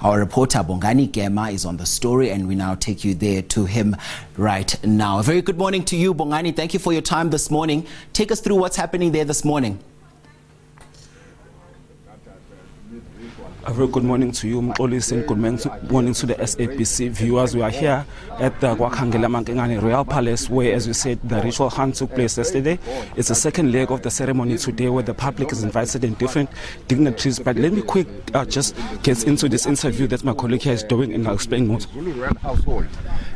Our reporter Bongani Gema is on the story, and we now take you there to him right now. A very good morning to you, Bongani. Thank you for your time this morning. Take us through what's happening there this morning. A very good morning to you, Mxolisi, and good morning to the SABC viewers. We are here at the KwaKhangelamankengane Royal Palace, where, as we said, the ritual hunt took place yesterday. It's the second leg of the ceremony today, where the public is invited and different dignitaries. But let me just get into this interview that my colleague here is doing, and I'll explain more. Zulu Royal household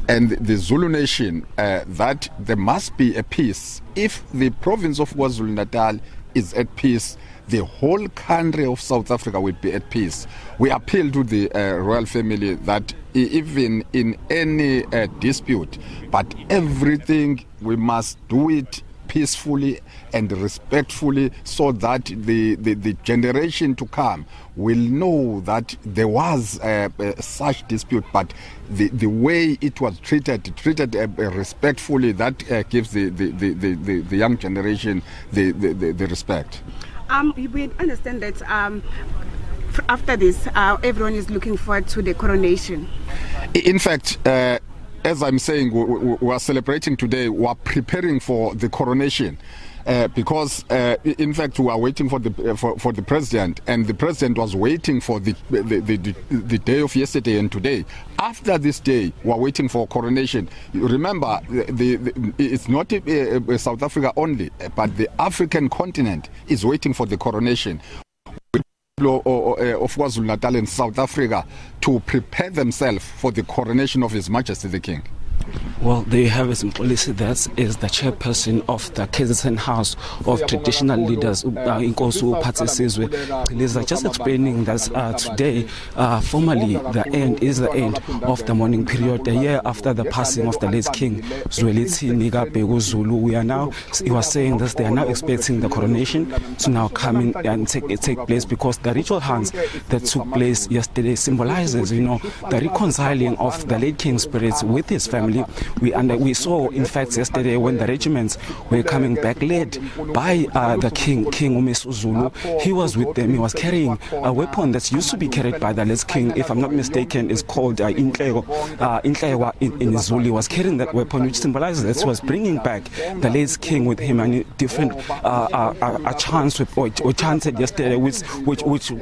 and the Zulu nation, that there must be a peace. If the province of KwaZulu-Natal is at peace, the whole country of South Africa will be at peace. We appeal to the royal family that even in any dispute, but everything we must do it peacefully and respectfully, so that the generation to come will know that there was such dispute, but the way it was treated respectfully, that gives the young generation the respect. We understand that after this, everyone is looking forward to the coronation. In fact, as I'm saying, we are celebrating today. We are preparing for the coronation. Because in fact we are waiting for the president, and the president was waiting for the day of yesterday and today. After this day, we are waiting for coronation. Remember, it's not South Africa only, but the African continent is waiting for the coronation of KwaZulu-Natal and South Africa to prepare themselves for the coronation of His Majesty the King. Well, there you have a Symbolism. That is the chairperson of the KZN House of Traditional Leaders, Inkosu Patsisizwe. Just explaining that today, formally, the end is the end of the mourning period. A year after the passing of the late King Zwelithini Zulu, we are now, he was saying that they are now expecting the coronation to now come in and take place, because the ritual hunts that took place yesterday symbolizes, the reconciling of the late King's spirits with his family. We saw, in fact, yesterday when the regiments were coming back, led by the King Misuzulu. He was with them. He was carrying a weapon that used to be carried by the late King, if I'm not mistaken, is called Intlewa in Zulu. He was carrying that weapon, which symbolizes that he was bringing back the late King with him, and different chants or chanted yesterday, which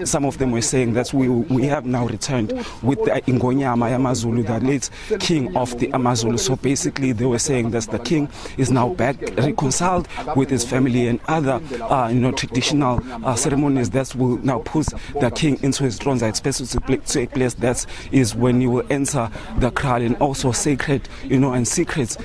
some of them were saying that we have now returned with the Nongoma amaZulu, the late King of the amaZulu. So basically they were saying that the king is now back, reconciled with his family, and other traditional ceremonies that will now put the king into his thrones are expected to take place. That is when he will enter the crown, and also sacred and secrets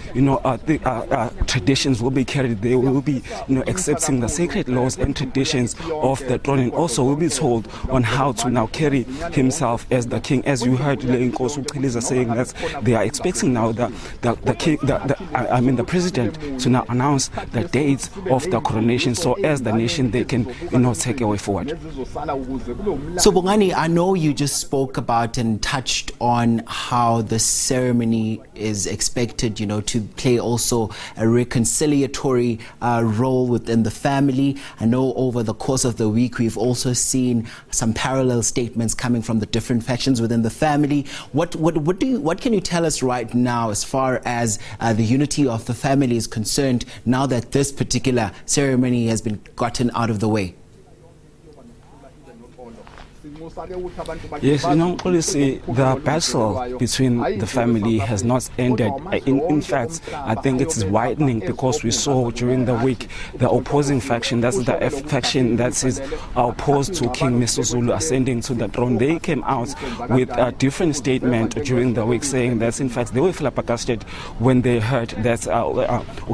traditions will be carried. They will be accepting the sacred laws and traditions of the throne, and also will be told on how to now carry himself as the king. As you heard Inkosu saying that they are expecting now the president to now announce the dates of the coronation, so as the nation they can take a way forward. So Bongani, I know you just spoke about and touched on how the ceremony is expected to play also a reconciliatory role within the family. I know over the course of the week we've also seen some parallel statements coming from the different factions within the family. What can you tell us right now as far as the unity of the family is concerned, now that this particular ceremony has been gotten out of the way? Yes, policy, the battle between the family has not ended. In fact, I think it is widening, because we saw during the week the opposing faction, that's the F faction that is opposed to King Misuzulu ascending to the throne. They came out with a different statement during the week, saying that in fact they were flabbergasted when they heard that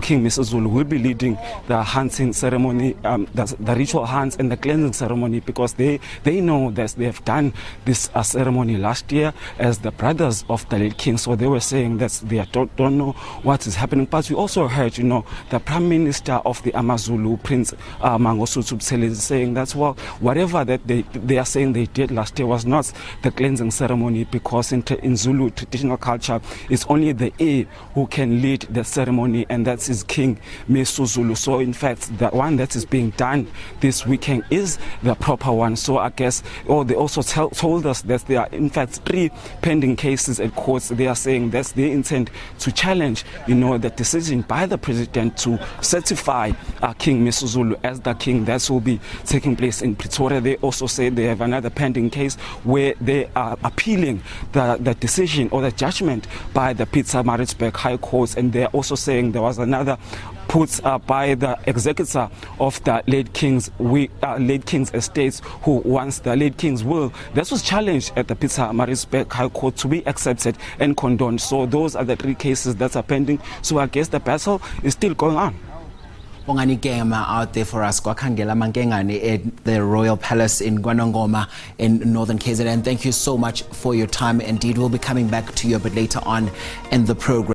King Misuzulu will be leading the hunting ceremony, the ritual hunts and the cleansing ceremony, because they know that they have done this ceremony last year as the brothers of the late king. So they were saying that they don't know what is happening. But we also heard, the Prime Minister of the amaZulu, Prince Mangosuthu, saying that, well, whatever that they are saying they did last year was not the cleansing ceremony, because in Zulu traditional culture, it's only the heir who can lead the ceremony, and that is King Misuzulu. So in fact, the one that is being done this weekend is the proper one. So I guess all they also told us that there are in fact 3 pending cases at courts. They are saying that's their intent to challenge, the decision by the president to certify King Misuzulu as the king. That will be taking place in Pretoria. They also say they have another pending case where they are appealing the decision or the judgment by the Pietermaritzburg High Court, and they're also saying there was another put by the executor of the late king's estates, who wants the late king's will that was challenged at the Pietermaritzburg High Court to be accepted and condoned. So those are the 3 cases that are pending. So I guess the battle is still going on. Bongani Gema out there for us, KwaKhangelamankengane at the Royal Palace in Nongoma in northern KZN. Thank you so much for your time. Indeed, we'll be coming back to you a bit later on in the program.